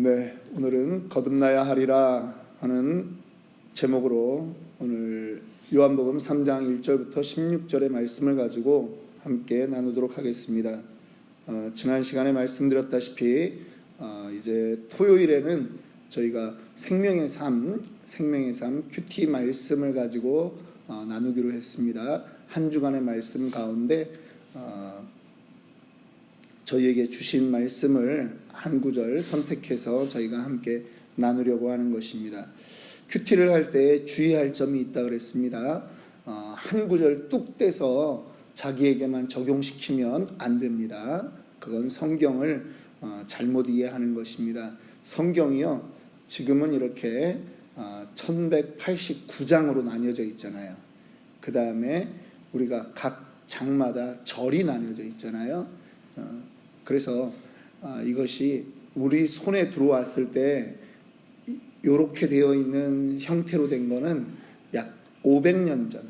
네, 오늘은 거듭나야 하리라 하는 제목으로 오늘 요한복음 3장 1절부터 16절의 말씀을 가지고 함께 나누도록 하겠습니다. 지난 시간에 말씀드렸다시피 이제 토요일에는 저희가 생명의 삶 큐티 말씀을 가지고 나누기로 했습니다. 한 주간의 말씀 가운데 저희에게 주신 말씀을 한 구절 선택해서 저희가 함께 나누려고 하는 것입니다. 큐티를 할 때 주의할 점이 있다 그랬습니다. 한 구절 뚝 떼서 자기에게만 적용시키면 안 됩니다. 그건 성경을 잘못 이해하는 것입니다. 성경이요, 지금은 이렇게 1189장으로 나뉘어져 있잖아요. 그 다음에 우리가 각 장마다 절이 나뉘어져 있잖아요. 그래서 이것이 우리 손에 들어왔을 때 이렇게 되어 있는 형태로 된 거는 약 500년 전,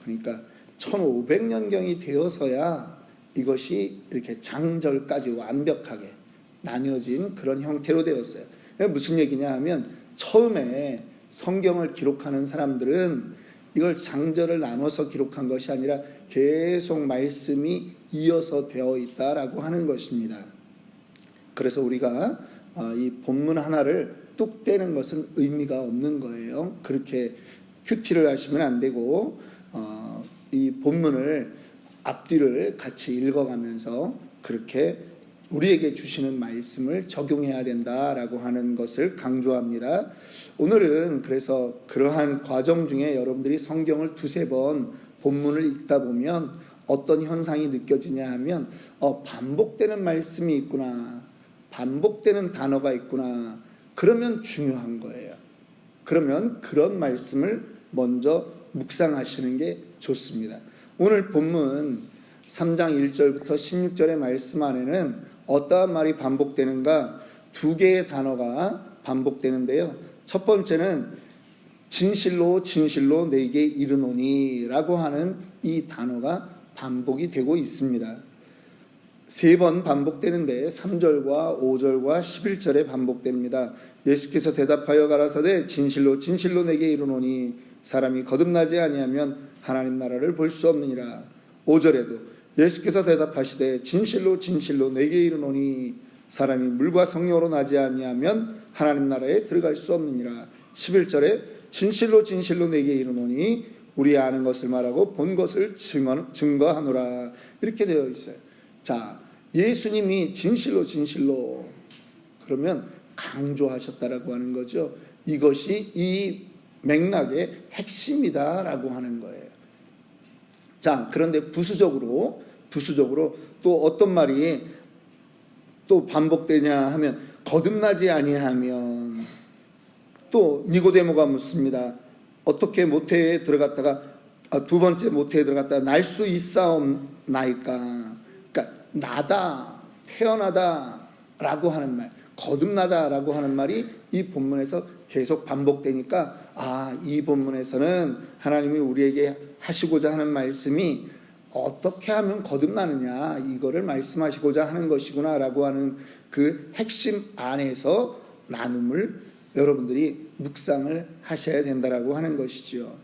그러니까 1500년경이 되어서야 이것이 이렇게 장절까지 완벽하게 나뉘어진 그런 형태로 되었어요. 무슨 얘기냐 하면 처음에 성경을 기록하는 사람들은 이걸 장절을 나눠서 기록한 것이 아니라 계속 말씀이 이어서 되어 있다라고 하는 것입니다. 그래서 우리가 이 본문 하나를 뚝 떼는 것은 의미가 없는 거예요. 그렇게 큐티를 하시면 안 되고 이 본문을 앞뒤를 같이 읽어가면서 그렇게 우리에게 주시는 말씀을 적용해야 된다라고 하는 것을 강조합니다. 오늘은 그래서 그러한 과정 중에 여러분들이 성경을 두세 번 본문을 읽다 보면 어떤 현상이 느껴지냐 하면 반복되는 말씀이 있구나, 반복되는 단어가 있구나. 그러면 중요한 거예요. 그러면 그런 말씀을 먼저 묵상하시는 게 좋습니다. 오늘 본문 3장 1절부터 16절의 말씀 안에는 어떠한 말이 반복되는가? 두 개의 단어가 반복되는데요. 첫 번째는 진실로 진실로 내게 이르노니 라고 하는 이 단어가 반복이 되고 있습니다. 세 번 반복되는데 3절과 5절과 11절에 반복됩니다. 예수께서 대답하여 가라사대 진실로 진실로 내게 이르노니 사람이 거듭나지 아니하면 하나님 나라를 볼 수 없느니라. 5절에도 예수께서 대답하시되 진실로 진실로 내게 이르노니 사람이 물과 성령으로 나지 아니하면 하나님 나라에 들어갈 수 없느니라. 11절에 진실로 진실로 내게 이르노니 우리 아는 것을 말하고 본 것을 증거하노라. 이렇게 되어 있어요. 자, 예수님이 진실로 진실로 그러면 강조하셨다라고 하는 거죠. 이것이 이 맥락의 핵심이다라고 하는 거예요. 자, 그런데 부수적으로 또 어떤 말이 또 반복되냐 하면 거듭나지 아니하면, 또 니고데모가 묻습니다. 어떻게 모태에 들어갔다가 두 번째 모태에 들어갔다가 날 수 있사옵나이까? 그러니까 나다, 태어나다라고 하는 말, 거듭나다라고 하는 말이 이 본문에서 계속 반복되니까 이 본문에서는 하나님이 우리에게 하시고자 하는 말씀이 어떻게 하면 거듭나느냐, 이거를 말씀하시고자 하는 것이구나라고 하는 그 핵심 안에서 나눔을 여러분들이 묵상을 하셔야 된다라고 하는 것이죠.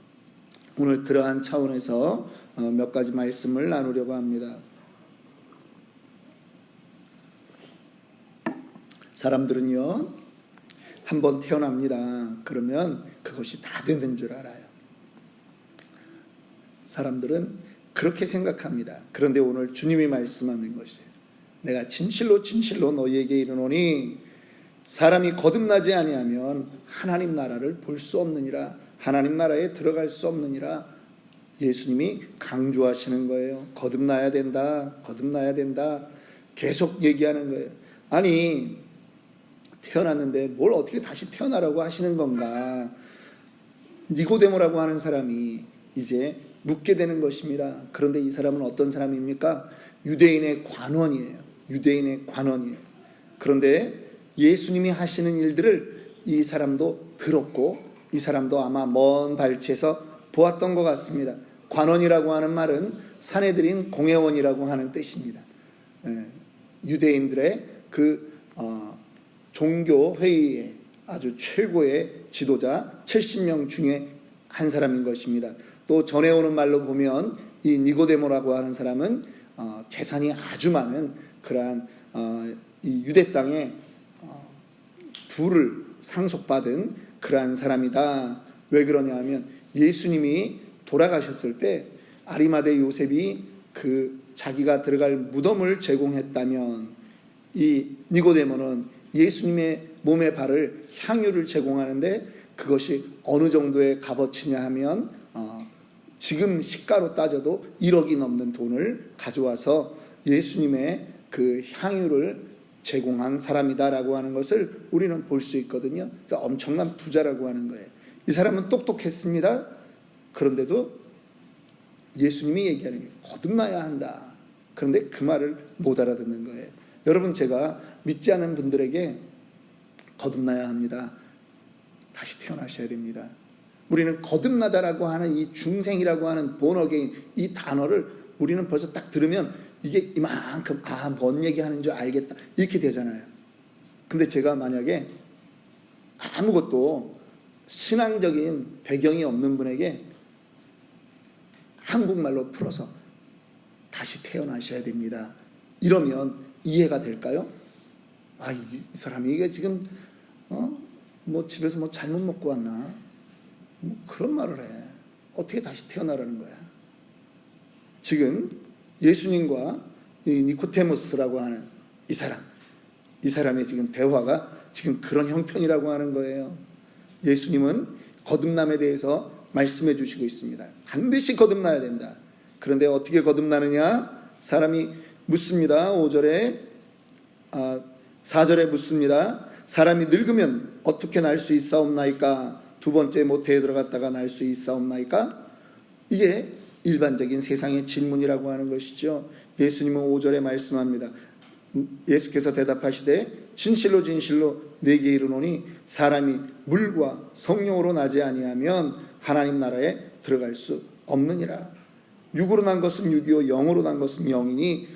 오늘 그러한 차원에서 몇 가지 말씀을 나누려고 합니다. 사람들은요, 한번 태어납니다. 그러면 그것이 다 되는 줄 알아요. 사람들은 그렇게 생각합니다. 그런데 오늘 주님이 말씀하는 것이, 내가 진실로 진실로 너희에게 이르노니 사람이 거듭나지 아니하면 하나님 나라를 볼 수 없느니라. 하나님 나라에 들어갈 수 없느니라. 예수님이 강조하시는 거예요. 거듭나야 된다, 거듭나야 된다. 계속 얘기하는 거예요. 아니, 태어났는데 뭘 어떻게 다시 태어나라고 하시는 건가? 니고데모라고 하는 사람이 이제 묻게 되는 것입니다. 그런데 이 사람은 어떤 사람입니까? 유대인의 관원이에요. 유대인의 관원이에요. 그런데 예수님이 하시는 일들을 이 사람도 들었고, 이 사람도 아마 먼 발치에서 보았던 것 같습니다. 관원이라고 하는 말은 사내들인 공회원이라고 하는 뜻입니다. 유대인들의 그 종교 회의의 아주 최고의 지도자 70명 중에 한 사람인 것입니다. 또 전해오는 말로 보면 이 니고데모라고 하는 사람은 재산이 아주 많은 그러한 이 유대 땅에 부를 상속받은 그러한 사람이다. 왜 그러냐 하면 예수님이 돌아가셨을 때 아리마대 요셉이 그 자기가 들어갈 무덤을 제공했다면 이 니고데모는 예수님의 몸에 바를 향유를 제공하는데 그것이 어느 정도의 값어치냐 하면 지금 시가로 따져도 1억이 넘는 돈을 가져와서 예수님의 그 향유를 제공한 사람이다라고 하는 것을 우리는 볼 수 있거든요. 그러니까 엄청난 부자라고 하는 거예요. 이 사람은 똑똑했습니다. 그런데도 예수님이 얘기하는 게 거듭나야 한다. 그런데 그 말을 못 알아듣는 거예요. 여러분, 제가 믿지 않은 분들에게 거듭나야 합니다. 다시 태어나셔야 됩니다. 우리는 거듭나다라고 하는 이 중생이라고 하는 본어게인 이 단어를 우리는 벌써 딱 들으면 이게 이만큼 뭔 얘기하는 줄 알겠다 이렇게 되잖아요. 근데 제가 만약에 아무것도 신앙적인 배경이 없는 분에게 한국말로 풀어서 다시 태어나셔야 됩니다. 이러면 이해가 될까요? 이 사람이 이게 지금 뭐 집에서 뭐 잘못 먹고 왔나? 뭐 그런 말을 해. 어떻게 다시 태어나라는 거야? 지금 예수님과 이 니코데모스라고 하는 이 사람의 지금 대화가 지금 그런 형편이라고 하는 거예요. 예수님은 거듭남에 대해서 말씀해 주시고 있습니다. 반드시 거듭나야 된다. 그런데 어떻게 거듭나느냐? 사람이 묻습니다. 4절에 묻습니다. 사람이 늙으면 어떻게 날 수 있사옵나이까? 두 번째 모태에 들어갔다가 날 수 있사옵나이까? 이게 일반적인 세상의 질문이라고 하는 것이죠. 예수님은 5절에 말씀합니다. 예수께서 대답하시되 진실로 진실로 네게 이르노니 사람이 물과 성령으로 나지 아니하면 하나님 나라에 들어갈 수 없느니라. 육으로 난 것은 육이요 영으로 난 것은 영이니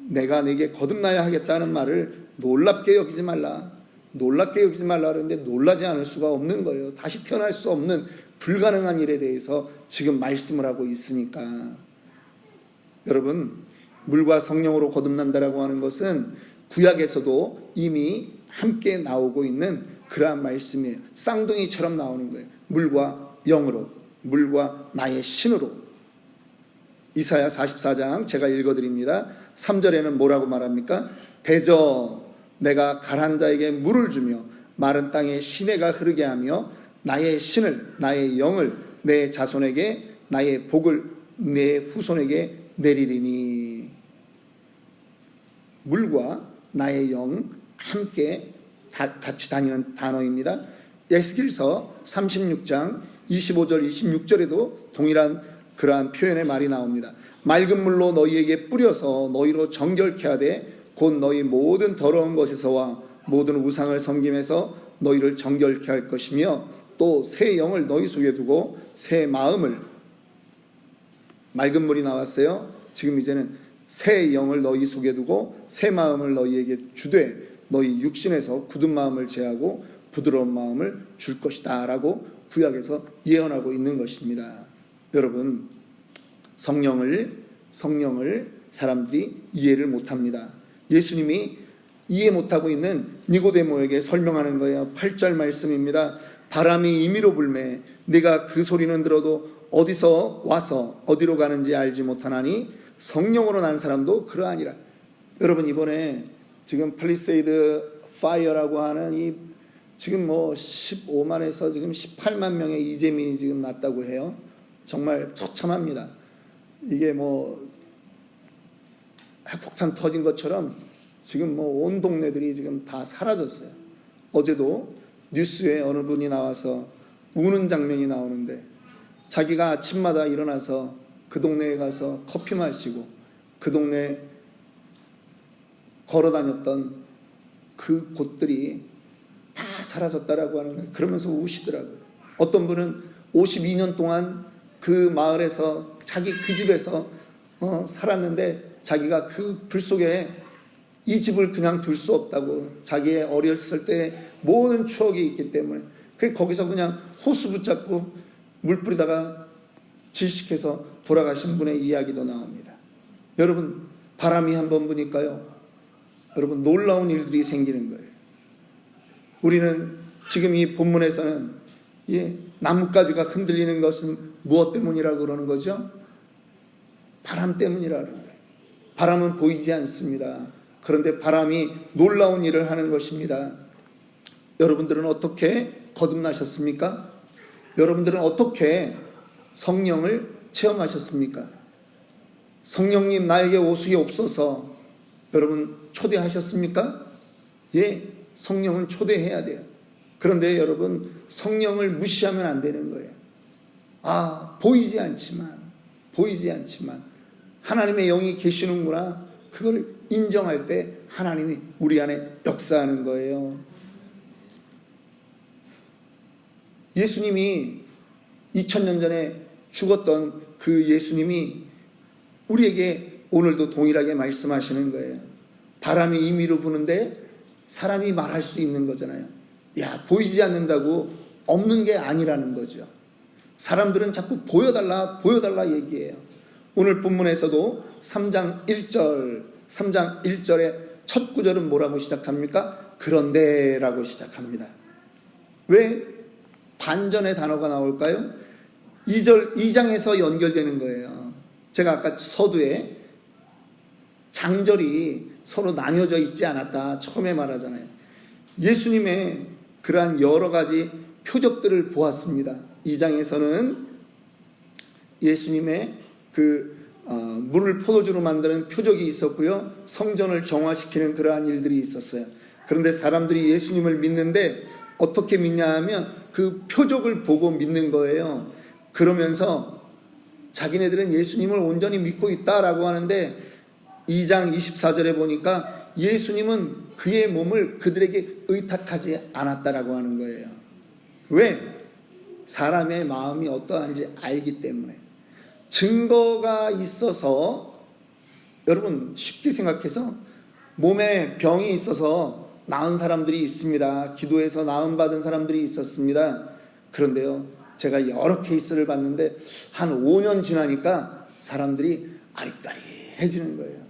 내가 네게 거듭나야 하겠다는 말을 놀랍게 여기지 말라. 놀랍게 여기지 말라 그러는데 놀라지 않을 수가 없는 거예요. 다시 태어날 수 없는 불가능한 일에 대해서 지금 말씀을 하고 있으니까. 여러분, 물과 성령으로 거듭난다라고 하는 것은 구약에서도 이미 함께 나오고 있는 그러한 말씀이에요. 쌍둥이처럼 나오는 거예요. 물과 영으로, 물과 나의 신으로. 이사야 44장 제가 읽어드립니다. 3절에는 뭐라고 말합니까? 대저 내가 가난 자에게 물을 주며 마른 땅에 시내가 흐르게 하며 나의 신을, 나의 영을 내 자손에게, 나의 복을 내 후손에게 내리리니. 물과 나의 영 함께 같이 다니는 단어입니다. 에스겔서 36장 25절 26절에도 동일한 그러한 표현의 말이 나옵니다. 맑은 물로 너희에게 뿌려서 너희로 정결케 하되 곧 너희 모든 더러운 것에서와 모든 우상을 섬김에서 너희를 정결케 할 것이며 또 새 영을 너희 속에 두고 새 마음을, 맑은 물이 나왔어요. 지금 이제는 새 영을 너희 속에 두고 새 마음을 너희에게 주되 너희 육신에서 굳은 마음을 제하고 부드러운 마음을 줄 것이다 라고 구약에서 예언하고 있는 것입니다. 여러분, 성령을 사람들이 이해를 못합니다. 예수님이 이해 못하고 있는 니고데모에게 설명하는 거예요. 8절 말씀입니다. 바람이 임의로 불매 네가 그 소리는 들어도 어디서 와서 어디로 가는지 알지 못하나니 성령으로 난 사람도 그러하니라. 여러분, 이번에 지금 팔리세이드 파이어라고 하는 이 지금 뭐 15만에서 지금 18만 명의 이재민이 지금 났다고 해요. 정말 처참합니다. 이게 뭐 핵폭탄 터진 것처럼 지금 뭐 온 동네들이 지금 다 사라졌어요. 어제도 뉴스에 어느 분이 나와서 우는 장면이 나오는데 자기가 아침마다 일어나서 그 동네에 가서 커피 마시고 그 동네에 걸어 다녔던 그 곳들이 다 사라졌다라고 하는 거예요. 그러면서 우시더라고요. 어떤 분은 52년 동안 그 마을에서 자기 그 집에서 살았는데 자기가 그 불 속에 이 집을 그냥 둘 수 없다고. 자기의 어렸을 때 모든 추억이 있기 때문에 거기서 그냥 호수 붙잡고 물 뿌리다가 질식해서 돌아가신 분의 이야기도 나옵니다. 여러분, 바람이 한번 부니까요, 여러분, 놀라운 일들이 생기는 거예요. 우리는 지금 이 본문에서는 나뭇가지가 흔들리는 것은 무엇 때문이라고 그러는 거죠? 바람 때문이라는 거예요. 바람은 보이지 않습니다. 그런데 바람이 놀라운 일을 하는 것입니다. 여러분들은 어떻게 거듭나셨습니까? 여러분들은 어떻게 성령을 체험하셨습니까? 성령님 나에게 오수기 없어서 여러분 초대하셨습니까? 예, 성령은 초대해야 돼요. 그런데 여러분, 성령을 무시하면 안 되는 거예요. 보이지 않지만 하나님의 영이 계시는구나, 그걸 인정할 때 하나님이 우리 안에 역사하는 거예요. 예수님이 2000년 전에 죽었던 그 예수님이 우리에게 오늘도 동일하게 말씀하시는 거예요. 바람이 임의로 부는데 사람이 말할 수 있는 거잖아요. 보이지 않는다고 없는 게 아니라는 거죠. 사람들은 자꾸 보여달라 얘기해요. 오늘 본문에서도 3장 1절의 첫 구절은 뭐라고 시작합니까? 그런데라고 시작합니다. 왜 반전의 단어가 나올까요? 2장에서 연결되는 거예요. 제가 아까 서두에 장절이 서로 나뉘어져 있지 않았다 처음에 말하잖아요. 예수님의 그러한 여러 가지 표적들을 보았습니다. 2장에서는 예수님의 물을 포도주로 만드는 표적이 있었고요, 성전을 정화시키는 그러한 일들이 있었어요. 그런데 사람들이 예수님을 믿는데 어떻게 믿냐 하면 그 표적을 보고 믿는 거예요. 그러면서 자기네들은 예수님을 온전히 믿고 있다라고 하는데 2장 24절에 보니까 예수님은 그의 몸을 그들에게 의탁하지 않았다라고 하는 거예요. 왜? 사람의 마음이 어떠한지 알기 때문에. 증거가 있어서, 여러분 쉽게 생각해서 몸에 병이 있어서 나은 사람들이 있습니다. 기도해서 나음 받은 사람들이 있었습니다. 그런데요, 제가 여러 케이스를 봤는데 한 5년 지나니까 사람들이 아리까리해지는 거예요.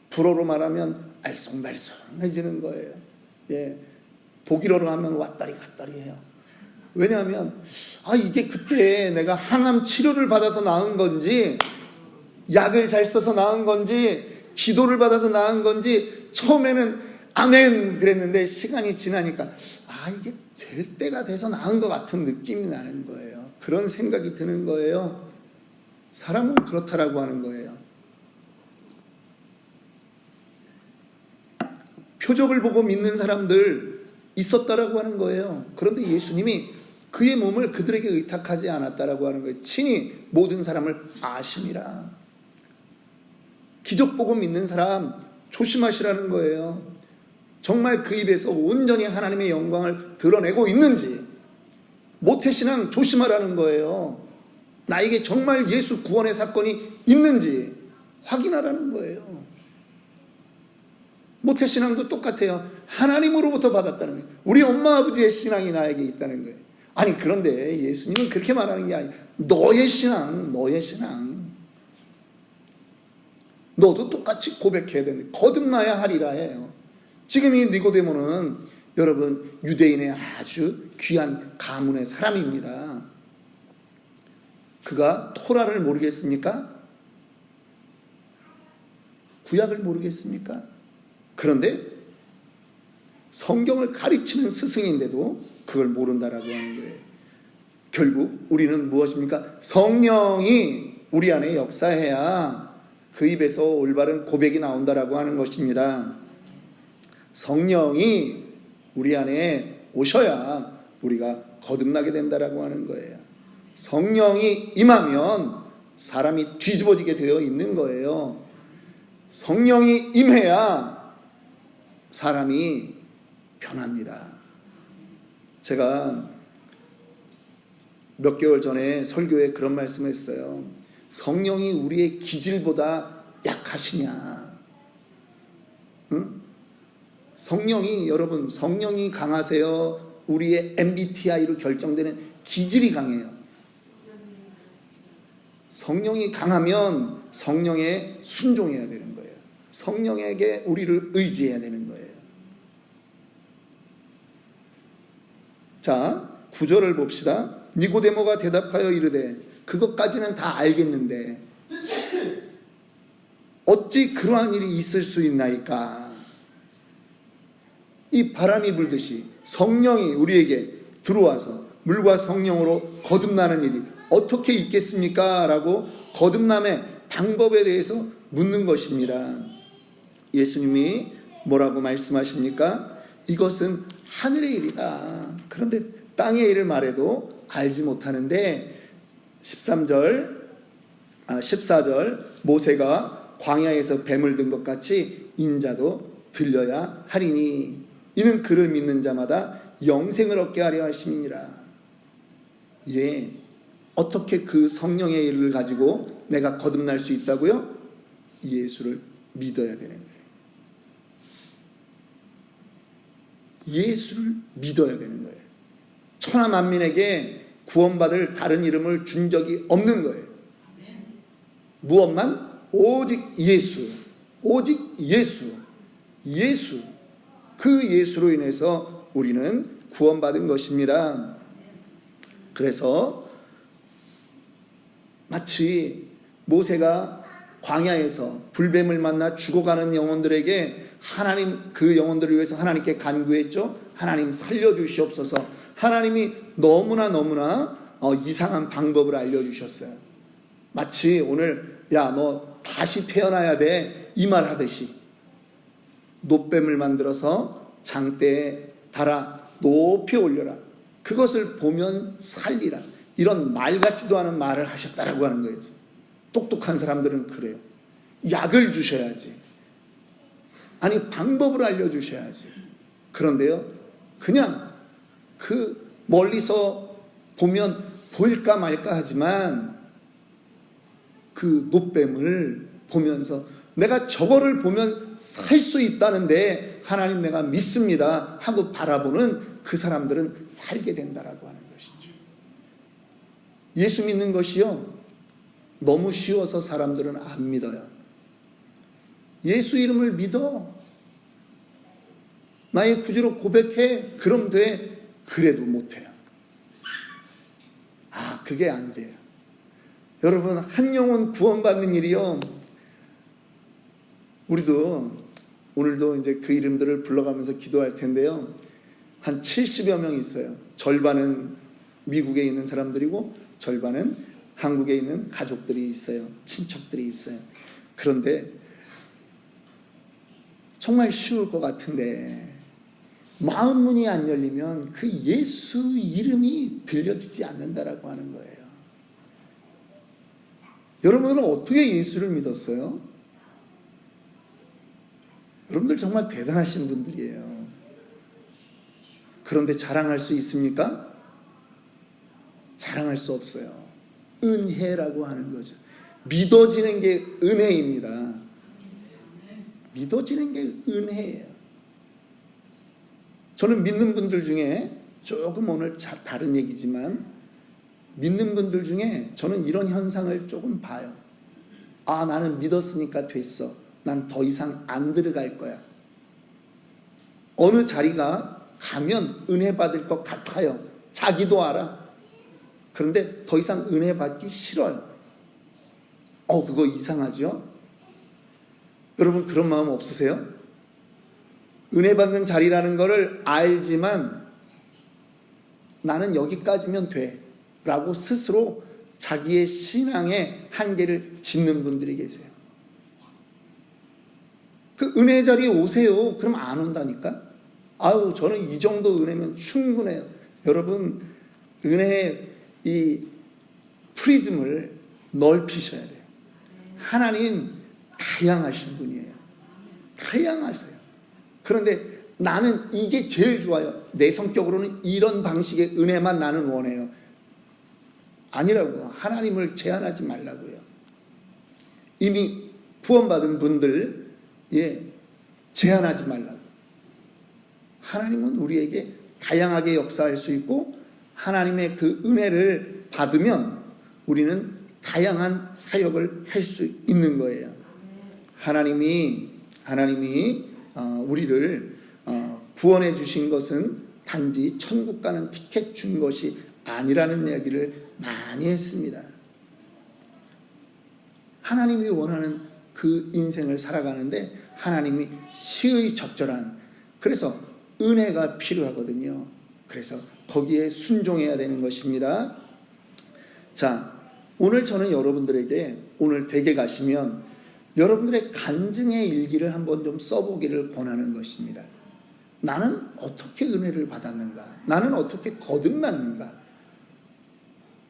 불어로 말하면 알쏭달쏭해지는 거예요. 독일어로 하면 왔다리 갔다리 해요. 왜냐하면 이게 그때 내가 항암 치료를 받아서 나은 건지, 약을 잘 써서 나은 건지, 기도를 받아서 나은 건지, 처음에는 아멘 그랬는데 시간이 지나니까 이게 될 때가 돼서 나은 것 같은 느낌이 나는 거예요. 그런 생각이 드는 거예요. 사람은 그렇다라고 하는 거예요. 표적을 보고 믿는 사람들 있었다라고 하는 거예요. 그런데 예수님이 그의 몸을 그들에게 의탁하지 않았다라고 하는 거예요. 친히 모든 사람을 아심이라. 기적 보고 믿는 사람 조심하시라는 거예요. 정말 그 입에서 온전히 하나님의 영광을 드러내고 있는지, 모태신앙 조심하라는 거예요. 나에게 정말 예수 구원의 사건이 있는지 확인하라는 거예요. 모태신앙도 똑같아요. 하나님으로부터 받았다는 거예요. 우리 엄마 아버지의 신앙이 나에게 있다는 거예요. 그런데 예수님은 그렇게 말하는 게 아니에요. 너의 신앙. 너도 똑같이 고백해야 되는데 거듭나야 하리라 해요. 지금 이 니고데모는 여러분 유대인의 아주 귀한 가문의 사람입니다. 그가 토라를 모르겠습니까? 구약을 모르겠습니까? 그런데 성경을 가르치는 스승인데도 그걸 모른다라고 하는 거예요. 결국 우리는 무엇입니까? 성령이 우리 안에 역사해야 그 입에서 올바른 고백이 나온다라고 하는 것입니다. 성령이 우리 안에 오셔야 우리가 거듭나게 된다라고 하는 거예요. 성령이 임하면 사람이 뒤집어지게 되어 있는 거예요. 성령이 임해야 사람이 변합니다. 제가 몇 개월 전에 설교에 그런 말씀을 했어요. 성령이 우리의 기질보다 약하시냐? 응? 성령이, 여러분, 성령이 강하세요? 우리의 MBTI로 결정되는 기질이 강해요. 성령이 강하면 성령에 순종해야 되는 거예요. 성령에게 우리를 의지해야 되는 거예요. 자, 9절을 봅시다. 니고데모가 대답하여 이르되, 그것까지는 다 알겠는데 어찌 그러한 일이 있을 수 있나이까? 이 바람이 불듯이 성령이 우리에게 들어와서 물과 성령으로 거듭나는 일이 어떻게 있겠습니까? 라고 거듭남의 방법에 대해서 묻는 것입니다. 예수님이 뭐라고 말씀하십니까? 이것은 하늘의 일이다. 그런데 땅의 일을 말해도 알지 못하는데 14절 모세가 광야에서 뱀을 든 것 같이 인자도 들려야 하리니 이는 그를 믿는 자마다 영생을 얻게 하려 하심이니라. 예, 어떻게 그 성령의 일을 가지고 내가 거듭날 수 있다고요? 예수를 믿어야 되는 거예요. 예수를 믿어야 되는 거예요. 천하 만민에게 구원받을 다른 이름을 준 적이 없는 거예요. 무엇만? 오직 예수. 오직 예수. 예수. 그 예수로 인해서 우리는 구원받은 것입니다. 그래서 마치 모세가 광야에서 불뱀을 만나 죽어가는 영혼들에게 하나님, 그 영혼들을 위해서 하나님께 간구했죠. 하나님 살려주시옵소서. 하나님이 너무나 이상한 방법을 알려주셨어요. 마치 오늘 야, 너 다시 태어나야 돼, 이 말 하듯이 놋뱀을 만들어서 장대에 달아 높이 올려라. 그것을 보면 살리라. 이런 말 같지도 않은 말을 하셨다라고 하는 거예요. 똑똑한 사람들은 그래요. 약을 주셔야지. 아니, 방법을 알려주셔야지. 그런데요, 그냥 그 멀리서 보면 보일까 말까 하지만 그 놋뱀을 보면서 내가 저거를 보면 살 수 있다는데 하나님 내가 믿습니다 하고 바라보는 그 사람들은 살게 된다라고 하는 것이죠. 예수 믿는 것이요, 너무 쉬워서 사람들은 안 믿어요. 예수 이름을 믿어. 나의 구주로 고백해. 그럼 돼. 그래도 못해요. 그게 안 돼요. 여러분, 한 영혼 구원받는 일이요, 우리도 오늘도 이제 그 이름들을 불러가면서 기도할 텐데요, 한 70여 명 있어요. 절반은 미국에 있는 사람들이고 절반은 한국에 있는 가족들이 있어요. 친척들이 있어요. 그런데 정말 쉬울 것 같은데 마음 문이 안 열리면 그 예수 이름이 들려지지 않는다라고 하는 거예요. 여러분은 어떻게 예수를 믿었어요? 여러분들 정말 대단하신 분들이에요. 그런데 자랑할 수 있습니까? 자랑할 수 없어요. 은혜라고 하는 거죠. 믿어지는 게 은혜입니다. 믿어지는 게 은혜예요. 저는 믿는 분들 중에, 조금 오늘 다른 얘기지만, 믿는 분들 중에 저는 이런 현상을 조금 봐요. 나는 믿었으니까 됐어. 난 더 이상 안 들어갈 거야. 어느 자리가 가면 은혜 받을 것 같아요. 자기도 알아. 그런데 더 이상 은혜 받기 싫어요. 그거 이상하죠? 여러분, 그런 마음 없으세요? 은혜 받는 자리라는 것을 알지만 나는 여기까지면 돼 라고 스스로 자기의 신앙의 한계를 짓는 분들이 계세요. 그 은혜 자리에 오세요. 그럼 안 온다니까? 저는 이 정도 은혜면 충분해요. 여러분, 은혜의 이 프리즘을 넓히셔야 돼요. 하나님 다양하신 분이에요. 다양하세요. 그런데 나는 이게 제일 좋아요. 내 성격으로는 이런 방식의 은혜만 나는 원해요. 아니라고요. 하나님을 제한하지 말라고요. 이미 구원받은 분들, 제한하지 말라고. 하나님은 우리에게 다양하게 역사할 수 있고 하나님의 그 은혜를 받으면 우리는 다양한 사역을 할 수 있는 거예요. 하나님이 우리를 구원해 주신 것은 단지 천국 가는 티켓 준 것이 아니라는 이야기를 많이 했습니다. 하나님이 원하는 그 인생을 살아가는데 하나님이 시의 적절한, 그래서 은혜가 필요하거든요. 그래서 거기에 순종해야 되는 것입니다. 자, 오늘 저는 여러분들에게 오늘 댁에 가시면 여러분들의 간증의 일기를 한번 좀 써보기를 권하는 것입니다. 나는 어떻게 은혜를 받았는가? 나는 어떻게 거듭났는가?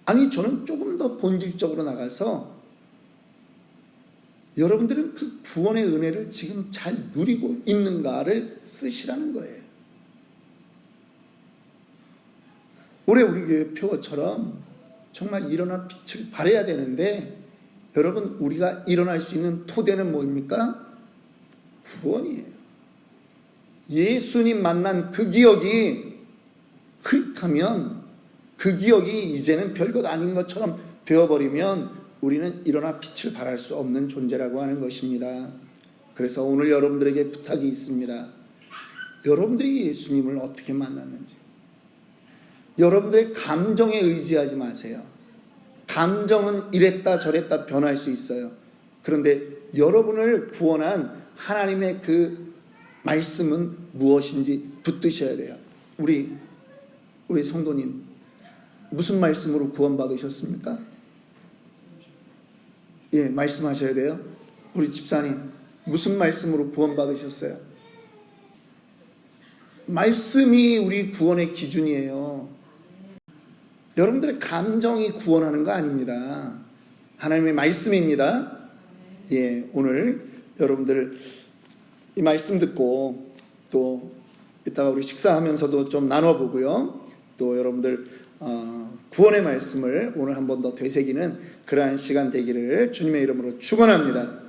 아니, 저는 조금 더 본질적으로 나가서 여러분들은 그 구원의 은혜를 지금 잘 누리고 있는가를 쓰시라는 거예요. 올해 우리 교회 표어처럼 정말 일어나 빛을 발해야 되는데, 여러분, 우리가 일어날 수 있는 토대는 뭐입니까? 구원이에요. 예수님 만난 그 기억이 흐릿하면, 그 기억이 이제는 별것 아닌 것처럼 되어버리면 우리는 일어나 빛을 발할 수 없는 존재라고 하는 것입니다. 그래서 오늘 여러분들에게 부탁이 있습니다. 여러분들이 예수님을 어떻게 만났는지, 여러분들의 감정에 의지하지 마세요. 감정은 이랬다 저랬다 변할 수 있어요. 그런데 여러분을 구원한 하나님의 그 말씀은 무엇인지 붙드셔야 돼요. 우리 성도님, 무슨 말씀으로 구원받으셨습니까? 예, 말씀하셔야 돼요. 우리 집사님, 무슨 말씀으로 구원받으셨어요? 말씀이 우리 구원의 기준이에요. 여러분들의 감정이 구원하는 거 아닙니다. 하나님의 말씀입니다. 예, 오늘 여러분들 이 말씀 듣고 또 이따가 우리 식사하면서도 좀 나눠보고요. 또 여러분들 구원의 말씀을 오늘 한 번 더 되새기는 그러한 시간 되기를 주님의 이름으로 축원합니다.